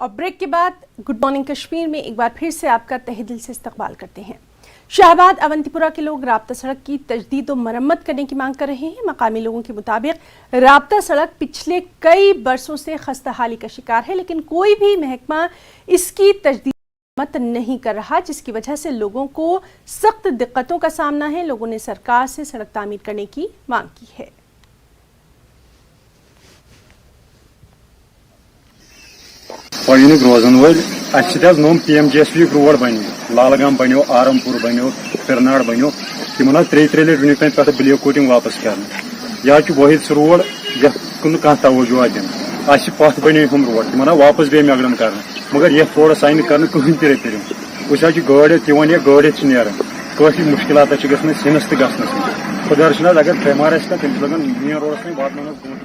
और ब्रेक के बाद गुड मॉर्निंग कश्मीर में एक बार फिर से आपका तहे दिल से इस्तकबाल करते हैं। शाहबाद अवंतीपुरा के लोग राब्ता सड़क की तजदीद और मरम्मत करने की मांग कर रहे हैं। मकामी लोगों के मुताबिक राब्ता सड़क पिछले कई बरसों से खस्ताहाली का शिकार है, लेकिन कोई भी महकमा इसकी तजदीद मत नहीं कर रहा, जिसकी वजह से लोगों को सख्त दिक्कतों का सामना है। लोगों ने सरकार से सड़क तामीर करने की मांग की है। रोजन वल नोम PMGSV रोड बन लालगाम बनो, आरमपुर बनो, फिरनाड़ बनो, तिमन 3 लट वन पे ब्लैक कोटिंग वापस कर यह वाहिद सह रोड कुन कह तवज्जो दिन पथ बने हम रोड तिमन वापस बे मेगडम कर, मगर ये रोड आन कर कहीं रिपेयरिंग वह गाड़ वन गाड़ नान काफी मुश्किल गसन सिनस तो गस खुदा अगर बेमार तमिस लगन मेन रोडस वात